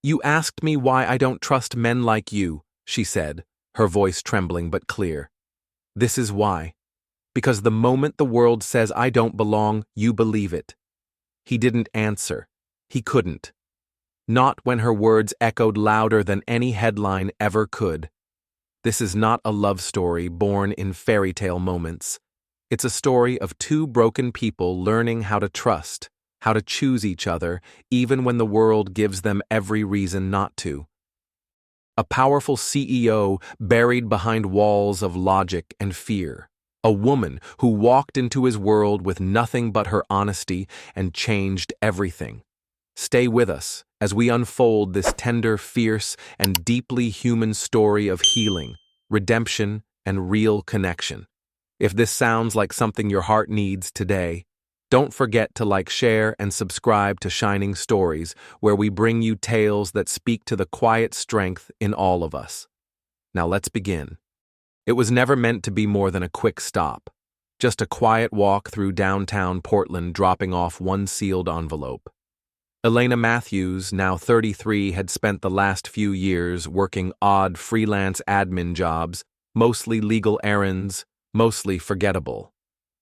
You asked me why I don't trust men like you, she said, her voice trembling but clear. This is why. Because the moment the world says I don't belong, you believe it. He didn't answer. He couldn't. Not when her words echoed louder than any headline ever could. This is not a love story born in fairy tale moments. It's a story of two broken people learning how to trust, how to choose each other, even when the world gives them every reason not to. A powerful CEO buried behind walls of logic and fear. A woman who walked into his world with nothing but her honesty and changed everything. Stay with us as we unfold this tender, fierce, and deeply human story of healing, redemption, and real connection. If this sounds like something your heart needs today, don't forget to like, share, and subscribe to Shining Stories, where we bring you tales that speak to the quiet strength in all of us. Now let's begin. It was never meant to be more than a quick stop, just a quiet walk through downtown Portland dropping off one sealed envelope. Elena Matthews, now 33, had spent the last few years working odd freelance admin jobs, mostly legal errands, mostly forgettable.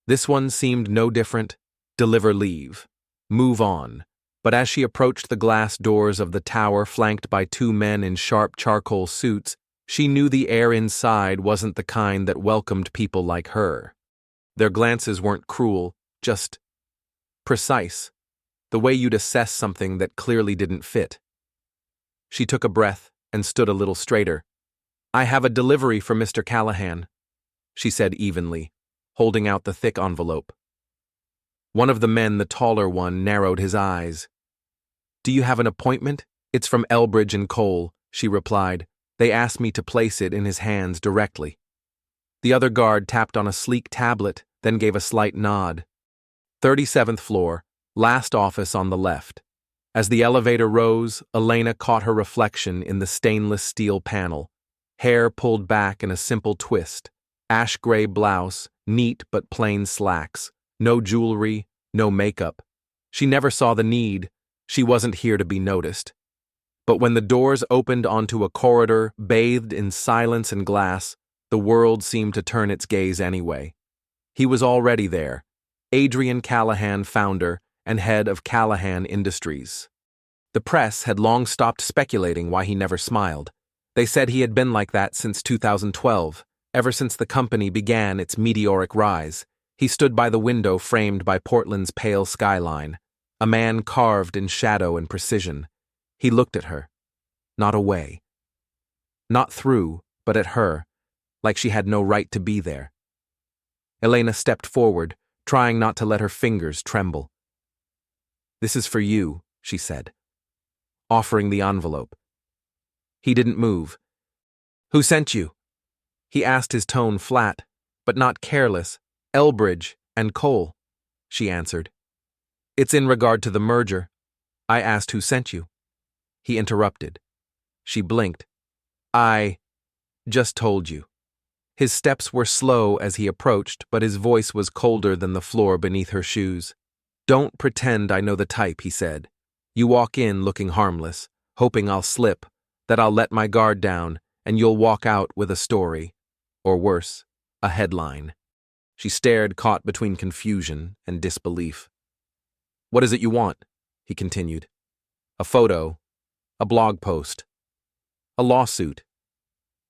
This one seemed no different. Deliver leave. Move on. But as she approached the glass doors of the tower flanked by two men in sharp charcoal suits, she knew the air inside wasn't the kind that welcomed people like her. Their glances weren't cruel, just precise. The way you'd assess something that clearly didn't fit. She took a breath and stood a little straighter. I have a delivery for Mr. Callahan, she said evenly, holding out the thick envelope. One of the men, the taller one, narrowed his eyes. Do you have an appointment? It's from Elbridge and Cole, she replied. They asked me to place it in his hands directly. The other guard tapped on a sleek tablet, then gave a slight nod. 37th floor. Last office on the left. As the elevator rose, Elena caught her reflection in the stainless steel panel. Hair pulled back in a simple twist. Ash-gray blouse, neat but plain slacks. No jewelry, no makeup. She never saw the need. She wasn't here to be noticed. But when the doors opened onto a corridor bathed in silence and glass, the world seemed to turn its gaze anyway. He was already there. Adrian Callahan, founder and head of Callahan Industries. The press had long stopped speculating why he never smiled. They said he had been like that since 2012, ever since the company began its meteoric rise. He stood by the window framed by Portland's pale skyline, a man carved in shadow and precision. He looked at her, not away. Not through, but at her, like she had no right to be there. Elena stepped forward, trying not to let her fingers tremble. This is for you, she said, offering the envelope. He didn't move. Who sent you? He asked, his tone flat, but not careless. Elbridge and Cole, she answered. It's in regard to the merger. I asked who sent you. He interrupted. She blinked. I just told you. His steps were slow as he approached, but his voice was colder than the floor beneath her shoes. Don't pretend I know the type, he said. You walk in looking harmless, hoping I'll slip, that I'll let my guard down, and you'll walk out with a story. Or worse, a headline. She stared, caught between confusion and disbelief. What is it you want? He continued. A photo, a blog post, a lawsuit.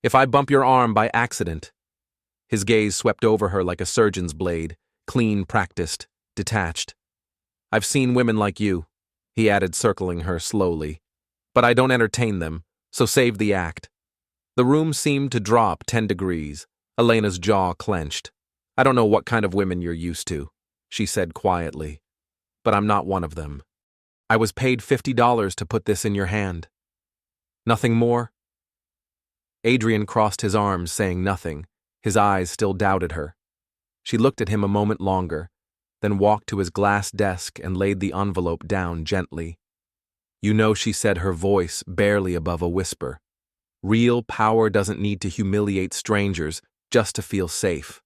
If I bump your arm by accident. His gaze swept over her like a surgeon's blade, clean, practiced, detached. I've seen women like you, he added, circling her slowly. But I don't entertain them, so save the act. The room seemed to drop 10 degrees. Elena's jaw clenched. I don't know what kind of women you're used to, she said quietly. But I'm not one of them. I was paid $50 to put this in your hand. Nothing more? Adrian crossed his arms, saying nothing. His eyes still doubted her. She looked at him a moment longer, then walked to his glass desk and laid the envelope down gently. You know, she said, her voice barely above a whisper. Real power doesn't need to humiliate strangers just to feel safe.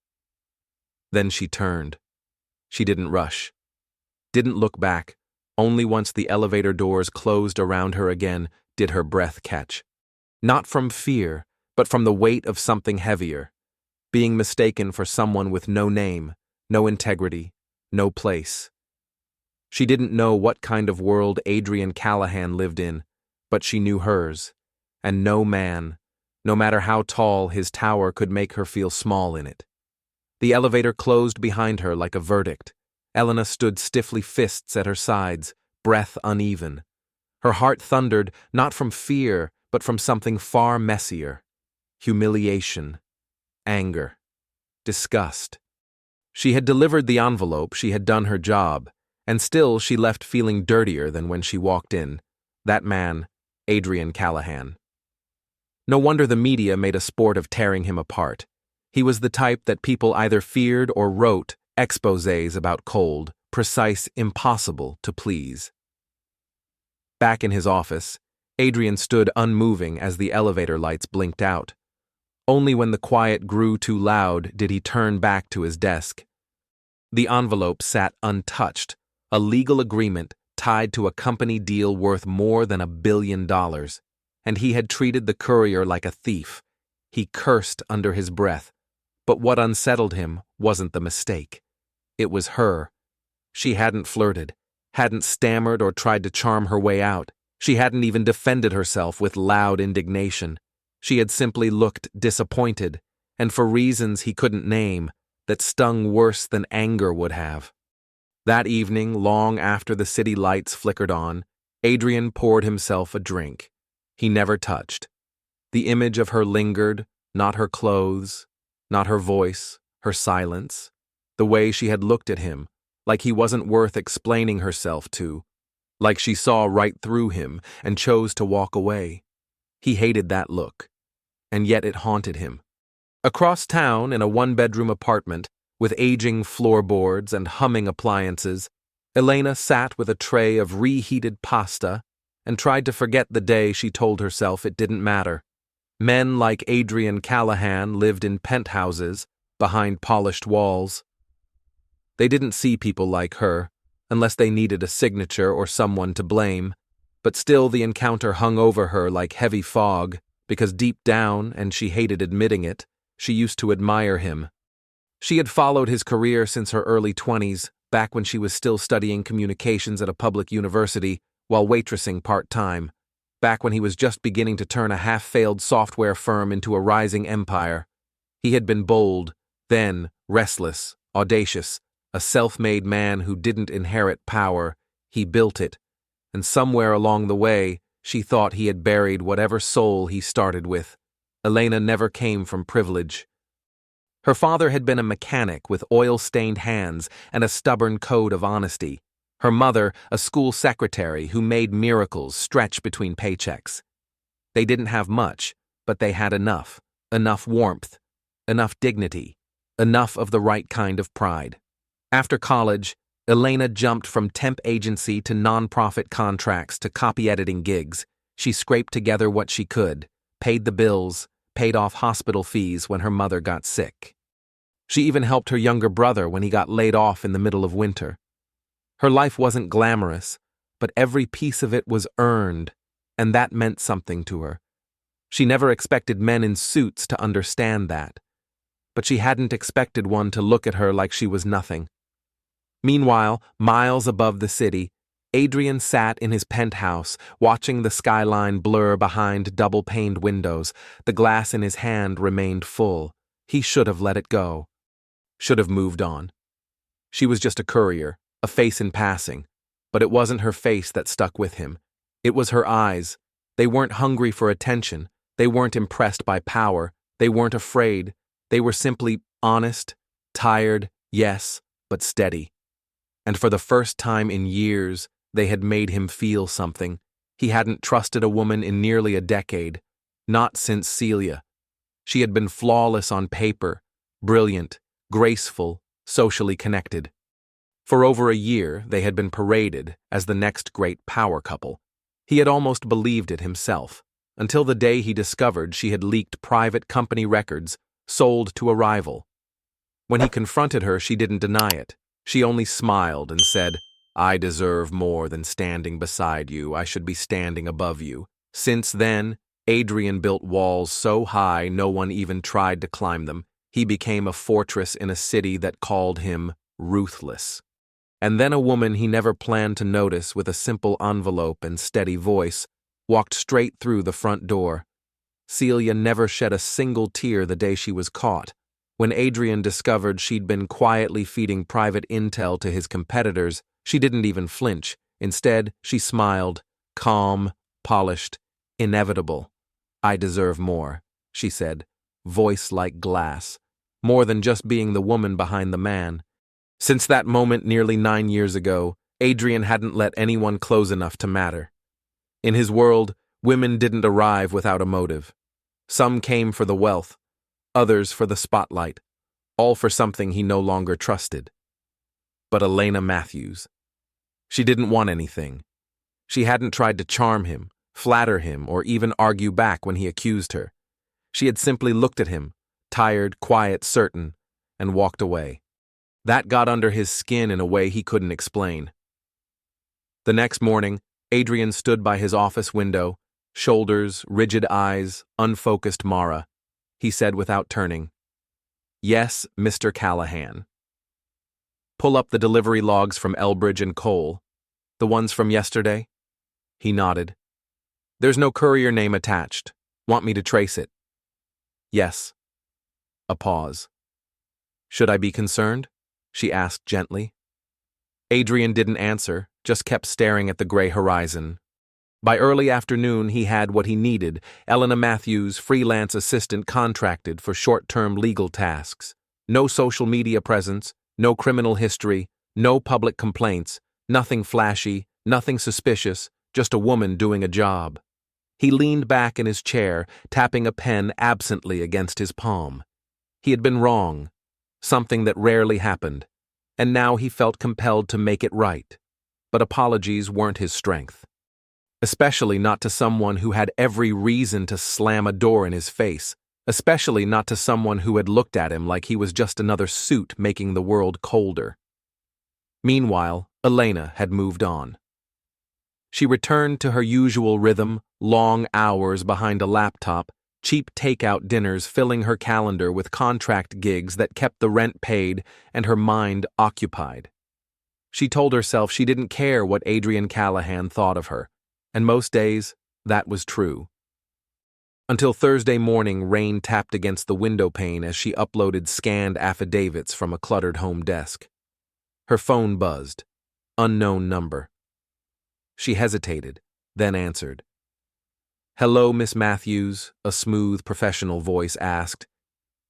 Then she turned. She didn't rush. Didn't look back. Only once the elevator doors closed around her again did her breath catch. Not from fear, but from the weight of something heavier, being mistaken for someone with no name, no integrity, no place. She didn't know what kind of world Adrian Callahan lived in, but she knew hers, and no man, no matter how tall his tower, could make her feel small in it. The elevator closed behind her like a verdict. Elena stood stiffly, fists at her sides, breath uneven. Her heart thundered, not from fear, but from something far messier. Humiliation, anger, disgust. She had delivered the envelope, she had done her job, and still she left feeling dirtier than when she walked in. That man, Adrian Callahan. No wonder the media made a sport of tearing him apart. He was the type that people either feared or wrote exposés about: cold, precise, impossible to please. Back in his office, Adrian stood unmoving as the elevator lights blinked out. Only when the quiet grew too loud did he turn back to his desk. The envelope sat untouched, a legal agreement tied to a company deal worth more than $1 billion, and he had treated the courier like a thief. He cursed under his breath, but what unsettled him wasn't the mistake. It was her. She hadn't flirted, hadn't stammered or tried to charm her way out. She hadn't even defended herself with loud indignation. She had simply looked disappointed, and for reasons he couldn't name, that stung worse than anger would have. That evening, long after the city lights flickered on, Adrian poured himself a drink. He never touched. The image of her lingered, not her clothes, not her voice, her silence, the way she had looked at him, like he wasn't worth explaining herself to, like she saw right through him and chose to walk away. He hated that look, and yet it haunted him. Across town, in a one-bedroom apartment, with aging floorboards and humming appliances, Elena sat with a tray of reheated pasta and tried to forget the day she told herself it didn't matter. Men like Adrian Callahan lived in penthouses, behind polished walls. They didn't see people like her, unless they needed a signature or someone to blame, but still the encounter hung over her like heavy fog, because deep down, and she hated admitting it, she used to admire him. She had followed his career since her early 20s, back when she was still studying communications at a public university while waitressing part-time, back when he was just beginning to turn a half-failed software firm into a rising empire. He had been bold, then restless, audacious, a self-made man who didn't inherit power, he built it, and somewhere along the way, she thought he had buried whatever soul he started with. Elena never came from privilege. Her father had been a mechanic with oil-stained hands and a stubborn code of honesty. Her mother, a school secretary who made miracles stretch between paychecks. They didn't have much, but they had enough warmth, enough dignity, enough of the right kind of pride. After college, Elena jumped from temp agency to nonprofit contracts to copy editing gigs. She scraped together what she could, paid the bills, paid off hospital fees when her mother got sick. She even helped her younger brother when he got laid off in the middle of winter. Her life wasn't glamorous, but every piece of it was earned, and that meant something to her. She never expected men in suits to understand that, but she hadn't expected one to look at her like she was nothing. Meanwhile, miles above the city, Adrian sat in his penthouse, watching the skyline blur behind double-paned windows. The glass in his hand remained full. He should have let it go. Should have moved on. She was just a courier, a face in passing, but it wasn't her face that stuck with him. It was her eyes. They weren't hungry for attention. They weren't impressed by power. They weren't afraid. They were simply honest, tired, yes, but steady. And for the first time in years, they had made him feel something. He hadn't trusted a woman in nearly a decade, not since Celia. She had been flawless on paper, brilliant, graceful, socially connected. For over a year, they had been paraded as the next great power couple. He had almost believed it himself, until the day he discovered she had leaked private company records sold to a rival. When he confronted her, she didn't deny it. She only smiled and said, "I deserve more than standing beside you. I should be standing above you." Since then, Adrian built walls so high no one even tried to climb them. He became a fortress in a city that called him ruthless. And then a woman he never planned to notice, with a simple envelope and steady voice, walked straight through the front door. Celia never shed a single tear the day she was caught. When Adrian discovered she'd been quietly feeding private intel to his competitors, she didn't even flinch. Instead, she smiled, calm, polished, inevitable. "I deserve more," she said, voice like glass, more than just being the woman behind the man. Since that moment nearly 9 years ago, Adrian hadn't let anyone close enough to matter. In his world, women didn't arrive without a motive. Some came for the wealth, others for the spotlight, all for something he no longer trusted. But Elena Matthews. She didn't want anything. She hadn't tried to charm him, flatter him, or even argue back when he accused her. She had simply looked at him, tired, quiet, certain, and walked away. That got under his skin in a way he couldn't explain. The next morning, Adrian stood by his office window, shoulders, rigid eyes, unfocused Mara. He said without turning, "Yes, Mr. Callahan." "Pull up the delivery logs from Elbridge and Cole. The ones from yesterday?" He nodded. "There's no courier name attached. Want me to trace it?" "Yes." A pause. "Should I be concerned?" she asked gently. Adrian didn't answer, just kept staring at the gray horizon. By early afternoon, he had what he needed: Elena Matthews, freelance assistant contracted for short-term legal tasks. No social media presence, no criminal history, no public complaints, nothing flashy, nothing suspicious, just a woman doing a job. He leaned back in his chair, tapping a pen absently against his palm. He had been wrong, something that rarely happened, and now he felt compelled to make it right. But apologies weren't his strength. Especially not to someone who had every reason to slam a door in his face, especially not to someone who had looked at him like he was just another suit making the world colder. Meanwhile, Elena had moved on. She returned to her usual rhythm, long hours behind a laptop, cheap takeout dinners filling her calendar with contract gigs that kept the rent paid and her mind occupied. She told herself she didn't care what Adrian Callahan thought of her, and most days, that was true. Until Thursday morning, rain tapped against the window pane as she uploaded scanned affidavits from a cluttered home desk. Her phone buzzed. Unknown number. She hesitated, then answered. "Hello, Miss Matthews," a smooth, professional voice asked.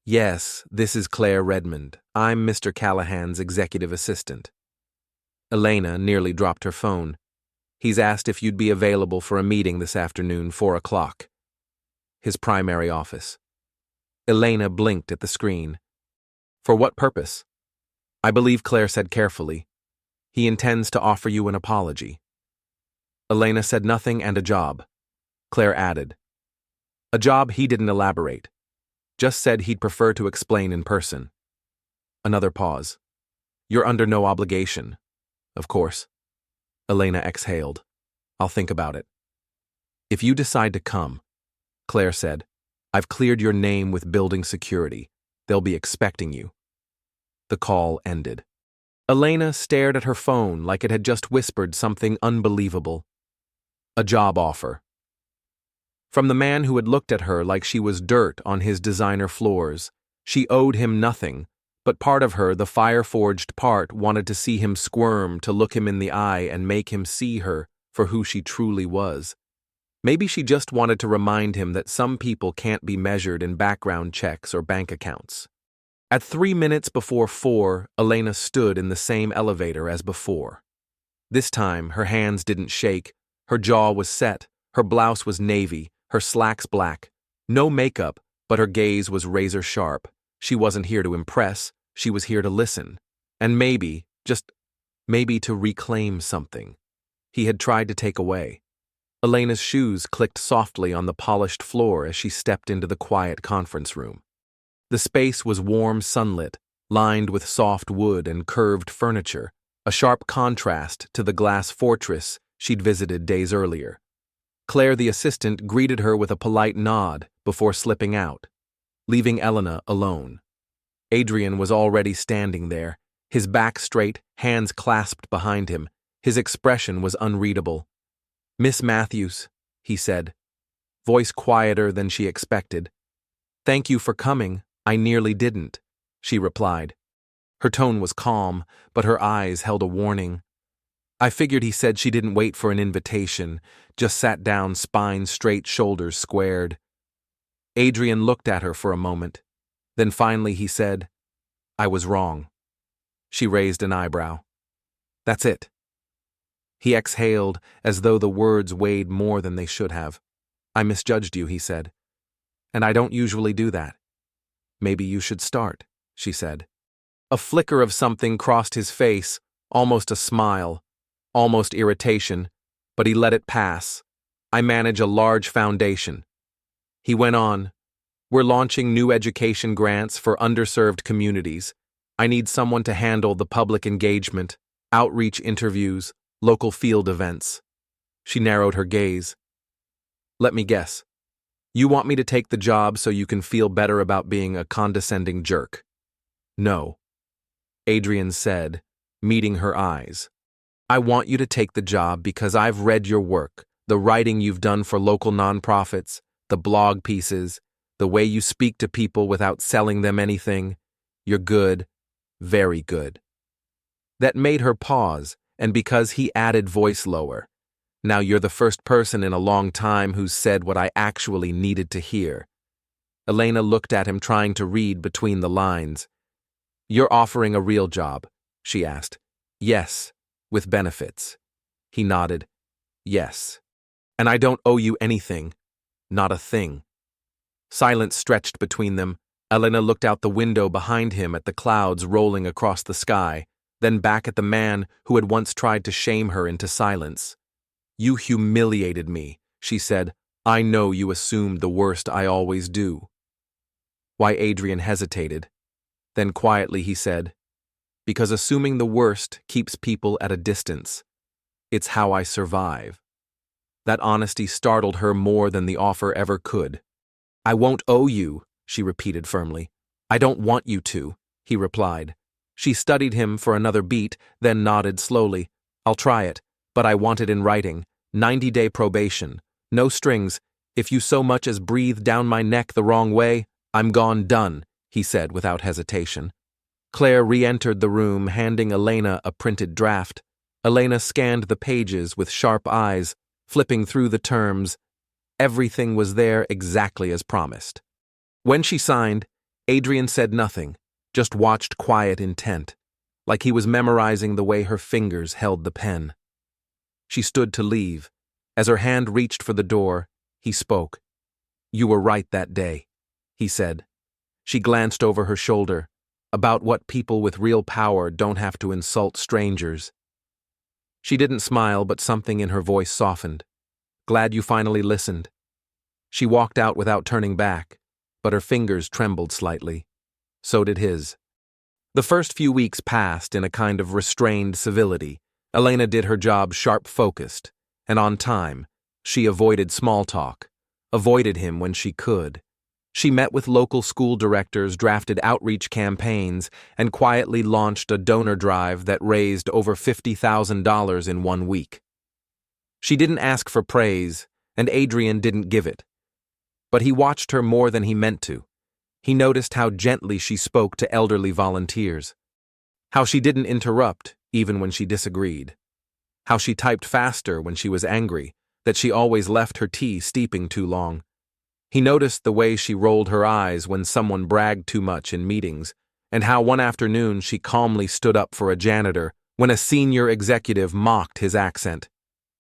"Yes, this is Claire Redmond. I'm Mr. Callahan's executive assistant." Elena nearly dropped her phone. "He's asked if you'd be available for a meeting this afternoon, 4 o'clock. His primary office. Elena blinked at the screen. "For what purpose?" "I believe," Claire said carefully, "he intends to offer you an apology." Elena said nothing, and a job. Claire added. A job he didn't elaborate. Just said he'd prefer to explain in person. Another pause. "You're under no obligation." "Of course." Elena exhaled. "I'll think about it." "If you decide to come," Claire said, "I've cleared your name with building security. They'll be expecting you." The call ended. Elena stared at her phone like it had just whispered something unbelievable. A job offer. From the man who had looked at her like she was dirt on his designer floors. She owed him nothing, but part of her, the fire-forged part, wanted to see him squirm, to look him in the eye and make him see her for who she truly was. Maybe she just wanted to remind him that some people can't be measured in background checks or bank accounts. At 3 minutes before 4, Elena stood in the same elevator as before. This time, her hands didn't shake, her jaw was set, her blouse was navy, her slacks black. No makeup, but her gaze was razor sharp. She wasn't here to impress, she was here to listen. And maybe, just maybe, to reclaim something he had tried to take away. Elena's shoes clicked softly on the polished floor as she stepped into the quiet conference room. The space was warm sunlit, lined with soft wood and curved furniture, a sharp contrast to the glass fortress she'd visited days earlier. Claire, the assistant, greeted her with a polite nod before slipping out, leaving Elena alone. Adrian was already standing there, his back straight, hands clasped behind him. His expression was unreadable. "Miss Matthews," he said, voice quieter than she expected. "Thank you for coming. I nearly didn't," she replied. Her tone was calm, but her eyes held a warning. "I figured," he said. She didn't wait for an invitation, just sat down, spine straight, shoulders squared. Adrian looked at her for a moment. Then finally he said, "I was wrong." She raised an eyebrow. "That's it." He exhaled as though the words weighed more than they should have. "I misjudged you," he said. "And I don't usually do that." "Maybe you should start," she said. A flicker of something crossed his face, almost a smile, almost irritation, but he let it pass. "I manage a large foundation." He went on, "We're launching new education grants for underserved communities. I need someone to handle the public engagement, outreach interviews, local field events." She narrowed her gaze. "Let me guess. You want me to take the job so you can feel better about being a condescending jerk?" "No," Adrian said, meeting her eyes. "I want you to take the job because I've read your work, the writing you've done for local nonprofits, the blog pieces, the way you speak to people without selling them anything. You're good, very good." That made her pause, and because he added, voice lower, "Now you're the first person in a long time who's said what I actually needed to hear." Elena looked at him, trying to read between the lines. "You're offering a real job?" she asked. "Yes, with benefits." He nodded. "Yes. And I don't owe you anything. Not a thing." Silence stretched between them. Elena looked out the window behind him at the clouds rolling across the sky, then back at the man who had once tried to shame her into silence. "You humiliated me," she said. "I know you assumed the worst. I always do." Why? Adrian hesitated. Then quietly he said, "Because assuming the worst keeps people at a distance. It's how I survive." That honesty startled her more than the offer ever could. "I won't owe you," she repeated firmly. "I don't want you to," he replied. She studied him for another beat, then nodded slowly. "I'll try it, but I want it in writing. 90-day probation. No strings. If you so much as breathe down my neck the wrong way, I'm gone, done," he said without hesitation. Claire re-entered the room, handing Elena a printed draft. Elena scanned the pages with sharp eyes, flipping through the terms. Everything was there exactly as promised. When she signed, Adrian said nothing, just watched, quiet, intent, like he was memorizing the way her fingers held the pen. She stood to leave. As her hand reached for the door, he spoke. "You were right that day," he said. She glanced over her shoulder, about what people with real power don't have to insult strangers. She didn't smile, but something in her voice softened. "Glad you finally listened." She walked out without turning back, but her fingers trembled slightly. So did his. The first few weeks passed in a kind of restrained civility. Elena did her job sharp-focused, and on time. She avoided small talk, avoided him when she could. She met with local school directors, drafted outreach campaigns, and quietly launched a donor drive that raised over $50,000 in 1 week. She didn't ask for praise, and Adrian didn't give it. But he watched her more than he meant to. He noticed how gently she spoke to elderly volunteers, how she didn't interrupt even when she disagreed, how she typed faster when she was angry, that she always left her tea steeping too long. He noticed the way she rolled her eyes when someone bragged too much in meetings, and how one afternoon she calmly stood up for a janitor when a senior executive mocked his accent.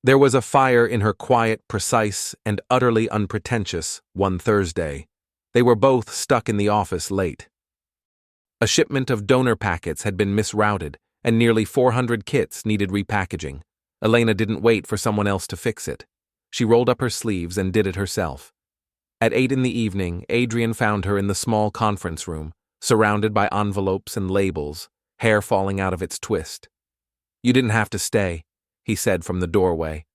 There was a fire in her quiet, precise, and utterly unpretentious one Thursday. They were both stuck in the office late. A shipment of donor packets had been misrouted, and nearly 400 kits needed repackaging. Elena didn't wait for someone else to fix it. She rolled up her sleeves and did it herself. At 8 in the evening, Adrian found her in the small conference room, surrounded by envelopes and labels, hair falling out of its twist. "You didn't have to stay," he said from the doorway.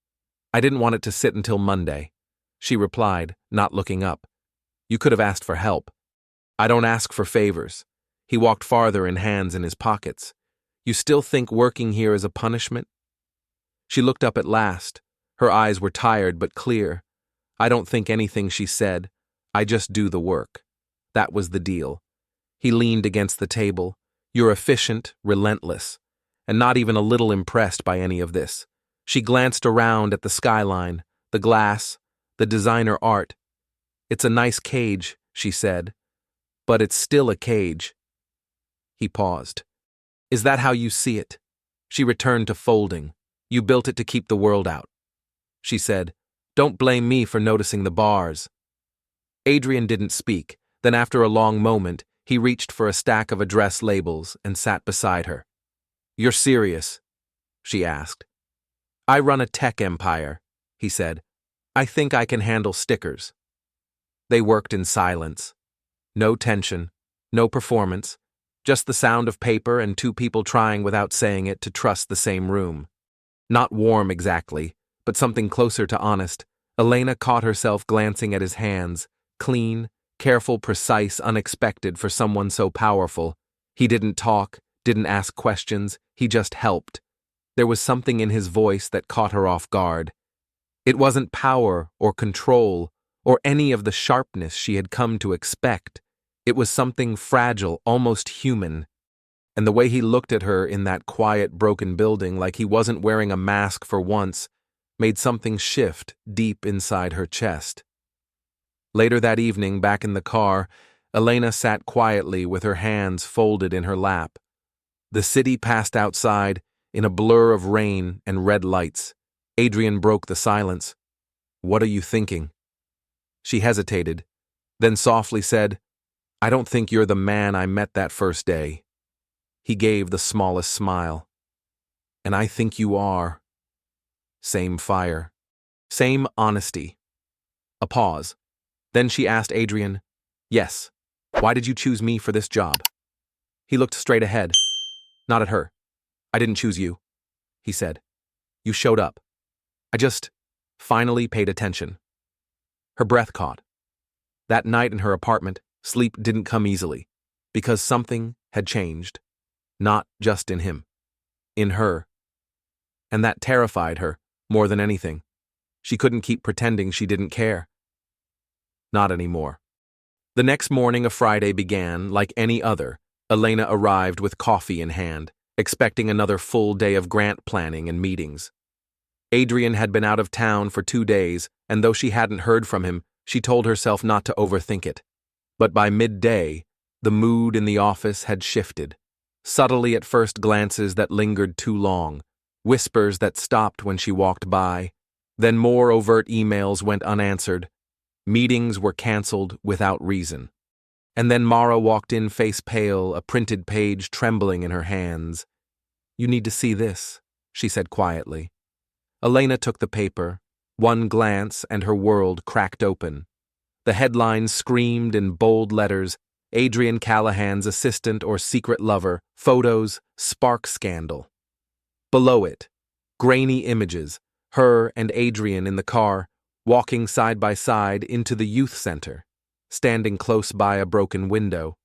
"I didn't want it to sit until Monday." she replied, not looking up. You could have asked for help. I don't ask for favors. He walked farther in hands in his pockets. You still think working here is a punishment? She looked up at last. Her eyes were tired but clear. I don't think anything she said. I just do the work. That was the deal. He leaned against the table. You're efficient, relentless, and not even a little impressed by any of this. She glanced around at the skyline, the glass, the designer art. It's a nice cage, she said, but it's still a cage. He paused. Is that how you see it? She returned to folding. You built it to keep the world out. She said, don't blame me for noticing the bars. Adrian didn't speak. Then after a long moment, he reached for a stack of address labels and sat beside her. You're serious? She asked. I run a tech empire, he said. I think I can handle stickers. They worked in silence. No tension, no performance, just the sound of paper and two people trying without saying it to trust the same room. Not warm exactly, but something closer to honest. Elena caught herself glancing at his hands, clean, careful, precise, unexpected for someone so powerful. He didn't talk, didn't ask questions, he just helped. There was something in his voice that caught her off guard. It wasn't power or control or any of the sharpness she had come to expect. It was something fragile, almost human. And the way he looked at her in that quiet, broken building like he wasn't wearing a mask for once made something shift deep inside her chest. Later that evening, back in the car, Elena sat quietly with her hands folded in her lap. The city passed outside in a blur of rain and red lights. Adrian broke the silence. What are you thinking? She hesitated, then softly said, I don't think you're the man I met that first day. He gave the smallest smile. And I think you are. Same fire. Same honesty. A pause. Then she asked Adrian, Yes, why did you choose me for this job? He looked straight ahead, not at her. I didn't choose you, he said. You showed up. I just finally paid attention. Her breath caught. That night in her apartment, sleep didn't come easily, because something had changed. Not just in him. In her. And that terrified her more than anything. She couldn't keep pretending she didn't care. Not anymore. The next morning of Friday began like any other. Elena arrived with coffee in hand, expecting another full day of grant planning and meetings. Adrian had been out of town for 2 days, and though she hadn't heard from him, she told herself not to overthink it. But by midday, the mood in the office had shifted. Subtly at first, glances that lingered too long, whispers that stopped when she walked by, then more overt emails went unanswered. Meetings were canceled without reason. And then Mara walked in face pale, a printed page trembling in her hands. You need to see this, she said quietly. Elena took the paper. One glance and her world cracked open. The headlines screamed in bold letters, Adrian Callahan's assistant or secret lover, photos, spark scandal. Below it, grainy images, her and Adrian in the car, walking side by side into the youth center, standing close by a broken window,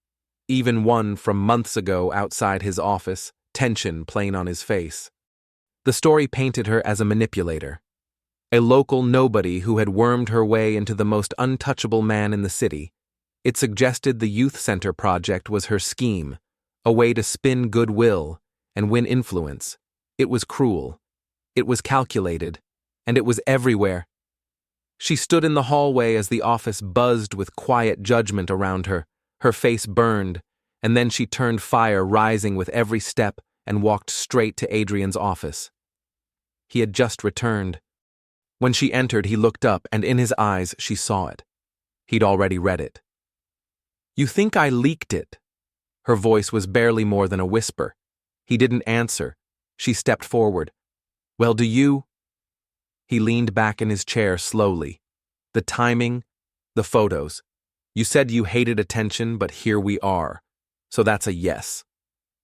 even one from months ago outside his office, tension plain on his face. The story painted her as a manipulator, a local nobody who had wormed her way into the most untouchable man in the city. It suggested the youth center project was her scheme, a way to spin goodwill and win influence. It was cruel. It was calculated. And it was everywhere. She stood in the hallway as the office buzzed with quiet judgment around her. Her face burned, and then she turned fire rising with every step and walked straight to Adrian's office. He had just returned. When she entered, he looked up, and in his eyes she saw it. He'd already read it. You think I leaked it? Her voice was barely more than a whisper. He didn't answer. She stepped forward. Well, do you? He leaned back in his chair slowly. The timing, the photos. You said you hated attention, but here we are. So that's a yes.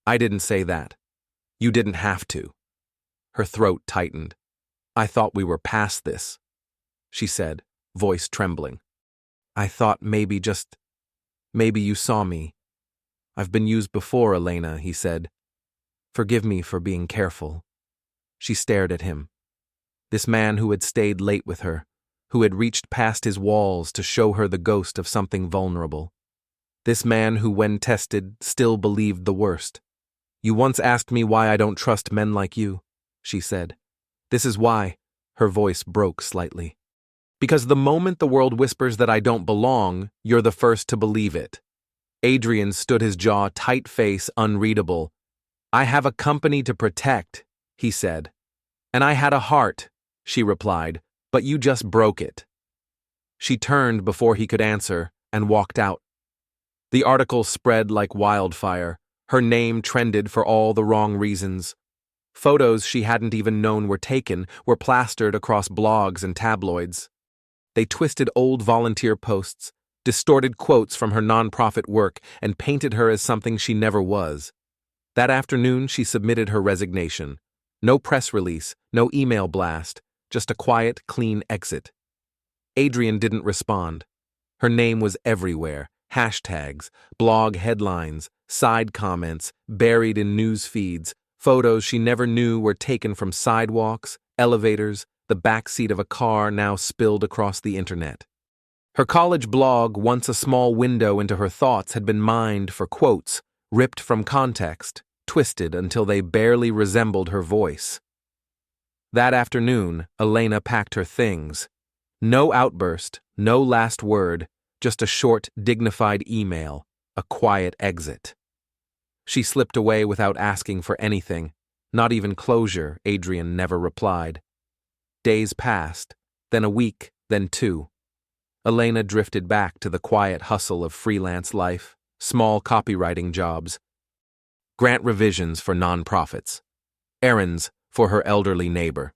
I didn't say that. You didn't have to. Her throat tightened. I thought we were past this, she said, voice trembling. I thought maybe you saw me. I've been used before, Elena, he said. Forgive me for being careful. She stared at him. This man who had stayed late with her, who had reached past his walls to show her the ghost of something vulnerable. This man who, when tested, still believed the worst. You once asked me why I don't trust men like you, she said. This is why. Her voice broke slightly. Because the moment the world whispers that I don't belong, you're the first to believe it. Adrian stood his jaw, tight face, unreadable. I have a company to protect, he said. And I had a heart, she replied, but you just broke it. She turned before he could answer and walked out. The article spread like wildfire. Her name trended for all the wrong reasons. Photos she hadn't even known were taken were plastered across blogs and tabloids. They twisted old volunteer posts, distorted quotes from her nonprofit work, and painted her as something she never was. That afternoon, she submitted her resignation. No press release, no email blast, just a quiet, clean exit. Adrian didn't respond. Her name was everywhere. Hashtags, blog headlines, side comments, buried in news feeds. Photos she never knew were taken from sidewalks, elevators, the backseat of a car now spilled across the internet. Her college blog, once a small window into her thoughts, had been mined for quotes, ripped from context, twisted until they barely resembled her voice. That afternoon, Elena packed her things. No outburst, no last word, just a short, dignified email, a quiet exit. She slipped away without asking for anything, not even closure. Adrian never replied. Days passed, then a week, then two. Elena drifted back to the quiet hustle of freelance life, small copywriting jobs, grant revisions for nonprofits, errands for her elderly neighbor.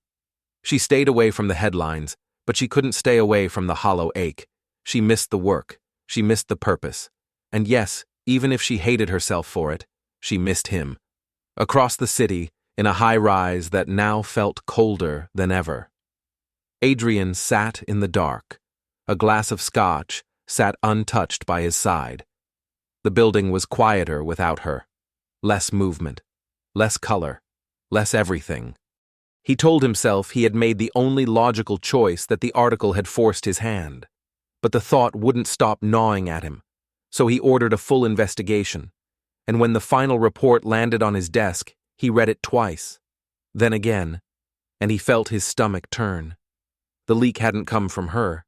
She stayed away from the headlines, but she couldn't stay away from the hollow ache. She missed the work, she missed the purpose, and yes, even if she hated herself for it, she missed him. Across the city, in a high-rise that now felt colder than ever. Adrian sat in the dark. A glass of scotch sat untouched by his side. The building was quieter without her. Less movement, less color, less everything. He told himself he had made the only logical choice, that the article had forced his hand. But the thought wouldn't stop gnawing at him, so he ordered a full investigation. And when the final report landed on his desk, he read it twice, then again, and he felt his stomach turn. The leak hadn't come from her.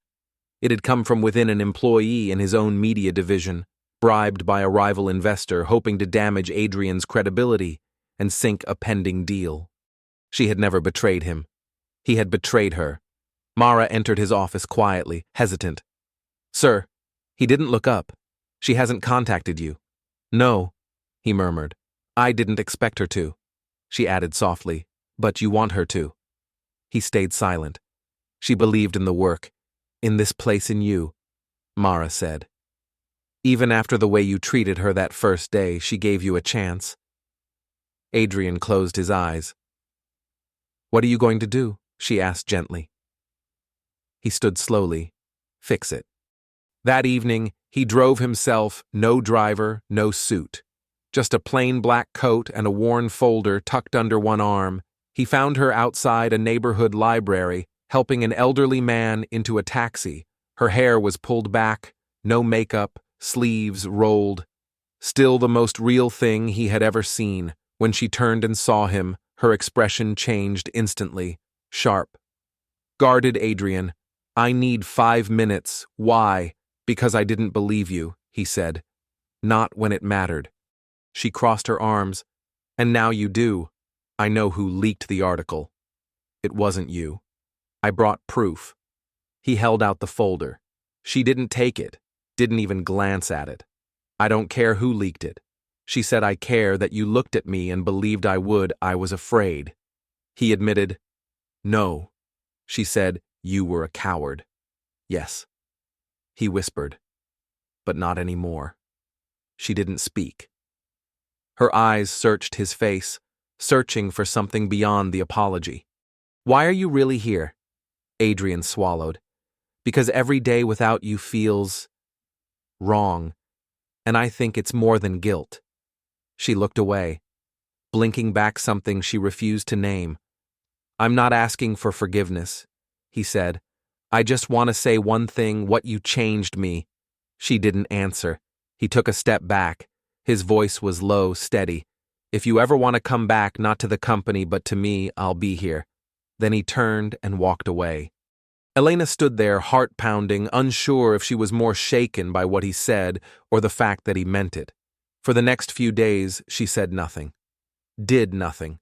It had come from within an employee in his own media division, bribed by a rival investor hoping to damage Adrian's credibility and sink a pending deal. She had never betrayed him. He had betrayed her. Mara entered his office quietly, hesitant. Sir, he didn't look up. She hasn't contacted you. No, he murmured. I didn't expect her to. She added softly, but you want her to. He stayed silent. She believed in the work, in this place in you, Mara said. Even after the way you treated her that first day, she gave you a chance. Adrian closed his eyes. What are you going to do? She asked gently. He stood slowly. Fix it. That evening, he drove himself, no driver, no suit. Just a plain black coat and a worn folder tucked under one arm. He found her outside a neighborhood library, helping an elderly man into a taxi. Her hair was pulled back, no makeup, sleeves rolled. Still the most real thing he had ever seen. When she turned and saw him, her expression changed instantly, sharp. Guarded Adrian. I need 5 minutes. Why? Because I didn't believe you, he said. Not when it mattered. She crossed her arms. And now you do. I know who leaked the article. It wasn't you. I brought proof. He held out the folder. She didn't take it, didn't even glance at it. I don't care who leaked it. She said, I care that you looked at me and believed I would. I was afraid. He admitted, no. She said, you were a coward. Yes. He whispered, but not anymore. She didn't speak. Her eyes searched his face, searching for something beyond the apology. Why are you really here? Adrian swallowed. Because every day without you feels wrong, and I think it's more than guilt. She looked away, blinking back something she refused to name. I'm not asking for forgiveness, he said. I just want to say one thing, what you changed me. She didn't answer. He took a step back. His voice was low, steady. If you ever want to come back, not to the company, but to me, I'll be here. Then he turned and walked away. Elena stood there, heart pounding, unsure if she was more shaken by what he said or the fact that he meant it. For the next few days, she said nothing. Did nothing.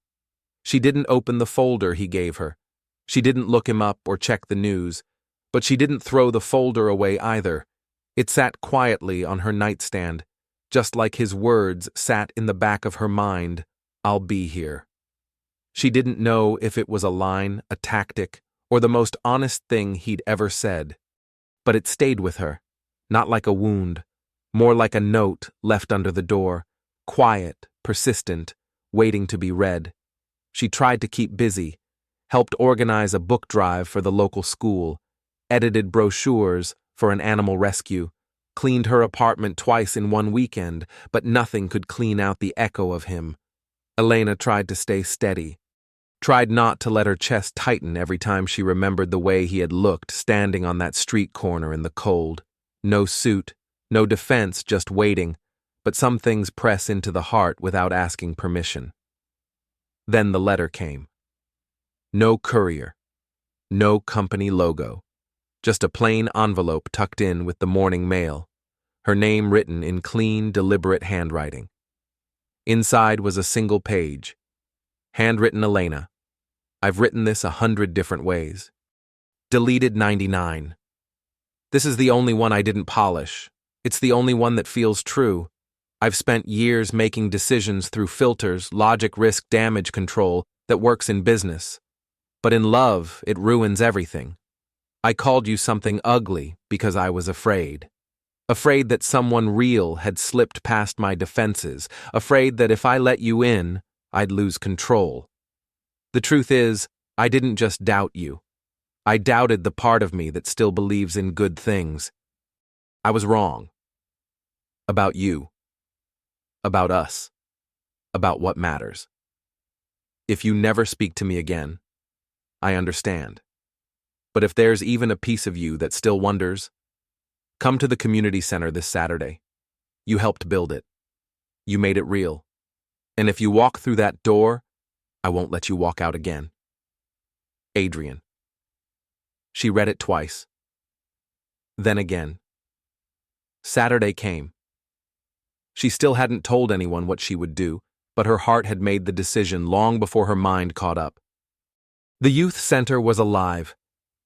She didn't open the folder he gave her. She didn't look him up or check the news. But she didn't throw the folder away either. It sat quietly on her nightstand, just like his words sat in the back of her mind, I'll be here. She didn't know if it was a line, a tactic, or the most honest thing he'd ever said. But it stayed with her, not like a wound, more like a note left under the door, quiet, persistent, waiting to be read. She tried to keep busy, helped organize a book drive for the local school, edited brochures for an animal rescue, cleaned her apartment twice in one weekend, but nothing could clean out the echo of him. Elena tried to stay steady, tried not to let her chest tighten every time she remembered the way he had looked standing on that street corner in the cold. No suit, no defense, just waiting, but some things press into the heart without asking permission. Then the letter came. No courier, no company logo, just a plain envelope tucked in with the morning mail, her name written in clean, deliberate handwriting. Inside was a single page. Handwritten Elena. I've written this 100 different ways. Deleted 99. This is the only one I didn't polish. It's the only one that feels true. I've spent years making decisions through filters, logic, risk, damage control that works in business. But in love, it ruins everything. I called you something ugly because I was afraid. Afraid that someone real had slipped past my defenses. Afraid that if I let you in, I'd lose control. The truth is, I didn't just doubt you. I doubted the part of me that still believes in good things. I was wrong. About you. About us. About what matters. If you never speak to me again, I understand. But if there's even a piece of you that still wonders, come to the community center this Saturday. You helped build it. You made it real. And if you walk through that door, I won't let you walk out again. Adrian. She read it twice. Then again. Saturday came. She still hadn't told anyone what she would do, but her heart had made the decision long before her mind caught up. The youth center was alive.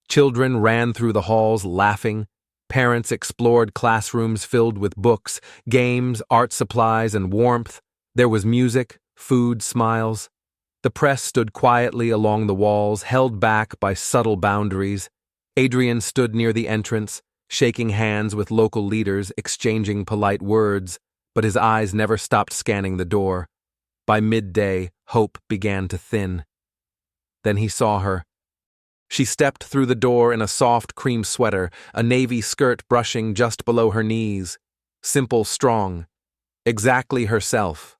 Children ran through the halls laughing. Parents explored classrooms filled with books, games, art supplies, and warmth. There was music, food, smiles. The press stood quietly along the walls, held back by subtle boundaries. Adrian stood near the entrance, shaking hands with local leaders, exchanging polite words, but his eyes never stopped scanning the door. By midday, hope began to thin. Then he saw her. She stepped through the door in a soft cream sweater, a navy skirt brushing just below her knees. Simple, strong. Exactly herself.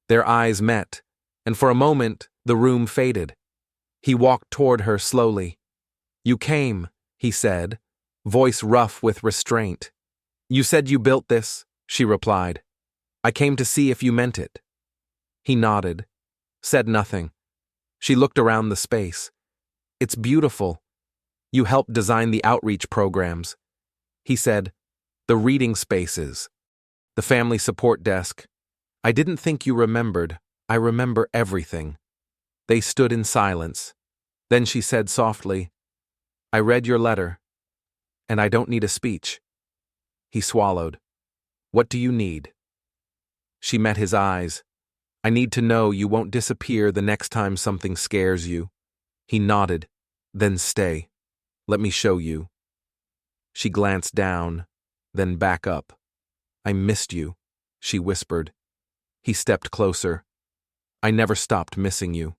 Their eyes met, and for a moment, the room faded. He walked toward her slowly. You came, he said, voice rough with restraint. You said you built this, she replied. I came to see if you meant it. He nodded, said nothing. She looked around the space. It's beautiful. You helped design the outreach programs. He said, the reading spaces, the family support desk. I didn't think you remembered. I remember everything. They stood in silence. Then she said softly, I read your letter, and I don't need a speech. He swallowed. What do you need? She met his eyes. I need to know you won't disappear the next time something scares you. He nodded. Then stay. Let me show you. She glanced down, then back up. I missed you, she whispered. He stepped closer. I never stopped missing you.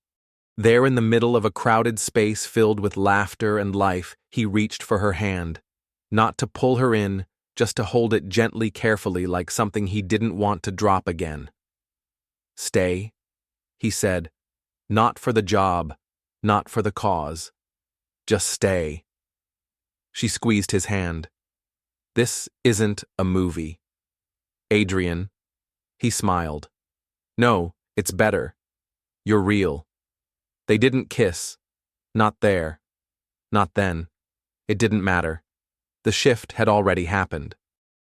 There in the middle of a crowded space filled with laughter and life, he reached for her hand. Not to pull her in, just to hold it gently, carefully, like something he didn't want to drop again. "Stay," he said. "Not for the job, not for the cause. Just stay." She squeezed his hand. "This isn't a movie. Adrian." He smiled. "No, it's better. You're real." They didn't kiss. Not there. Not then. It didn't matter. The shift had already happened.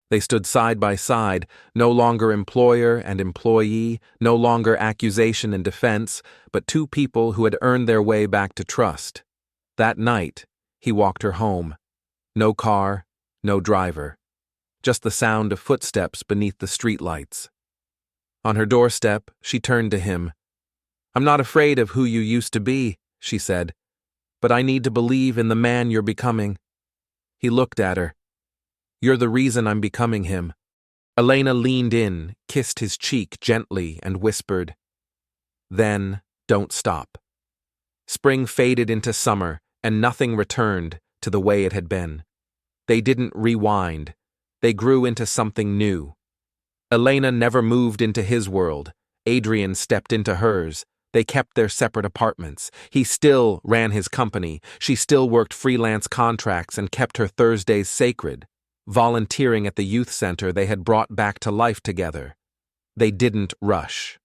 They stood side by side, no longer employer and employee, no longer accusation and defense, but two people who had earned their way back to trust. That night, he walked her home. No car, no driver. Just the sound of footsteps beneath the streetlights. On her doorstep, she turned to him. "I'm not afraid of who you used to be," she said, "but I need to believe in the man you're becoming." He looked at her. "You're the reason I'm becoming him." Elena leaned in, kissed his cheek gently, and whispered, "Then, don't stop." Spring faded into summer, and nothing returned to the way it had been. They didn't rewind. They grew into something new. Elena never moved into his world. Adrian stepped into hers. They kept their separate apartments. He still ran his company. She still worked freelance contracts and kept her Thursdays sacred, volunteering at the youth center they had brought back to life together. They didn't rush.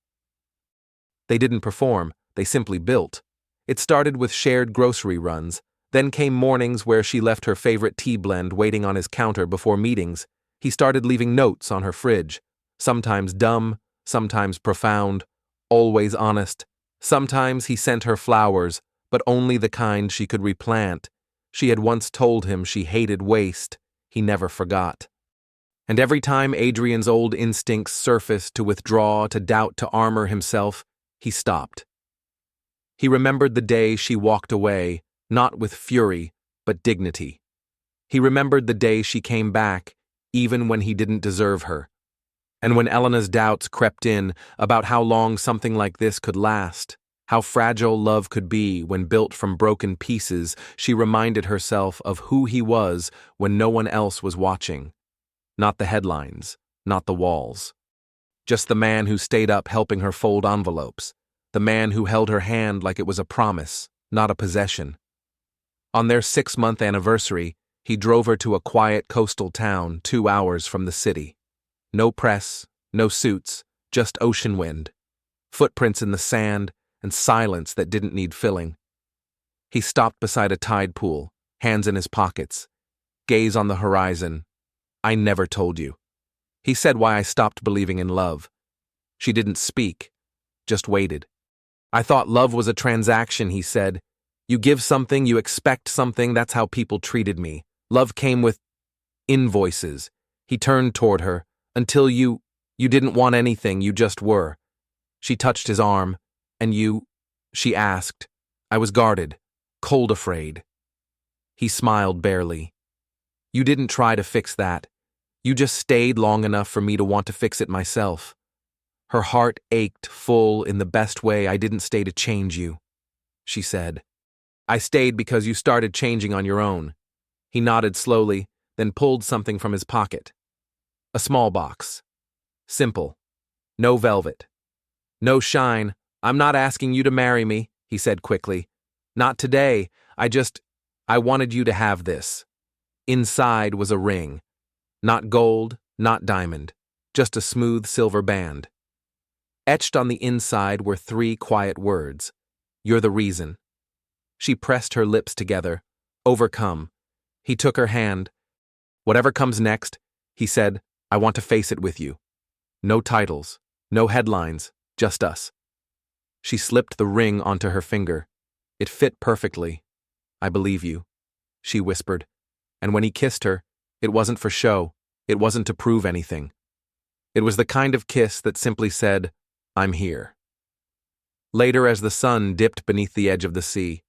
They didn't perform. They simply built. It started with shared grocery runs. Then came mornings where she left her favorite tea blend waiting on his counter before meetings. He started leaving notes on her fridge, sometimes dumb, sometimes profound, always honest. Sometimes he sent her flowers, but only the kind she could replant. She had once told him she hated waste. He never forgot. And every time Adrian's old instincts surfaced to withdraw, to doubt, to armor himself, he stopped. He remembered the day she walked away, not with fury, but dignity. He remembered the day she came back, even when he didn't deserve her. And when Elena's doubts crept in about how long something like this could last, how fragile love could be when built from broken pieces, she reminded herself of who he was when no one else was watching. Not the headlines, not the walls. Just the man who stayed up helping her fold envelopes. The man who held her hand like it was a promise, not a possession. On their 6-month anniversary, he drove her to a quiet coastal town 2 hours from the city. No press, no suits, just ocean wind, footprints in the sand, and silence that didn't need filling. He stopped beside a tide pool, hands in his pockets, gaze on the horizon. "I never told you." He said why I stopped believing in love. She didn't speak, just waited. "I thought love was a transaction," he said. "You give something, you expect something, that's how people treated me. Love came with invoices." He turned toward her. "Until you didn't want anything, you just were." She touched his arm. "And you?" she asked. "I was guarded, cold afraid." He smiled barely. "You didn't try to fix that. You just stayed long enough for me to want to fix it myself." Her heart ached full in the best way. "I didn't stay to change you," she said. "I stayed because you started changing on your own." He nodded slowly, then pulled something from his pocket. A small box. Simple. No velvet. No shine. "I'm not asking you to marry me," he said quickly. "Not today. I wanted you to have this." Inside was a ring. Not gold, not diamond. Just a smooth silver band. Etched on the inside were 3 quiet words. "You're the reason." She pressed her lips together, overcome. He took her hand. "Whatever comes next," he said, "I want to face it with you. No titles, no headlines, just us." She slipped the ring onto her finger. It fit perfectly. "I believe you," she whispered. And when he kissed her, it wasn't for show. It wasn't to prove anything. It was the kind of kiss that simply said, "I'm here." Later, as the sun dipped beneath the edge of the sea,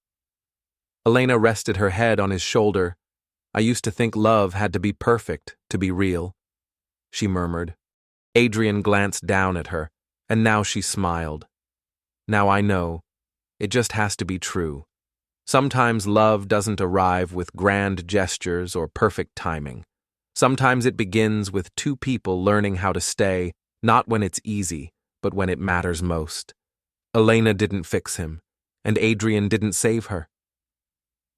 Elena rested her head on his shoulder. "I used to think love had to be perfect to be real," she murmured. Adrian glanced down at her, and now she smiled. "Now I know. It just has to be true. Sometimes love doesn't arrive with grand gestures or perfect timing. Sometimes it begins with two people learning how to stay, not when it's easy, but when it matters most. Elena didn't fix him, and Adrian didn't save her.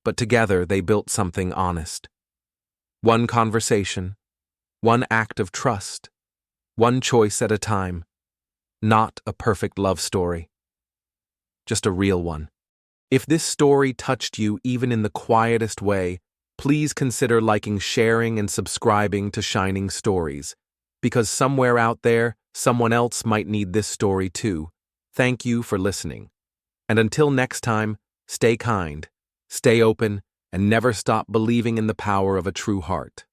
But together they built something honest. One conversation, one act of trust, one choice at a time. Not a perfect love story, just a real one. If this story touched you even in the quietest way, please consider liking, sharing, and subscribing to Shining Stories, because somewhere out there, someone else might need this story too. Thank you for listening. And until next time, stay kind, stay open, and never stop believing in the power of a true heart.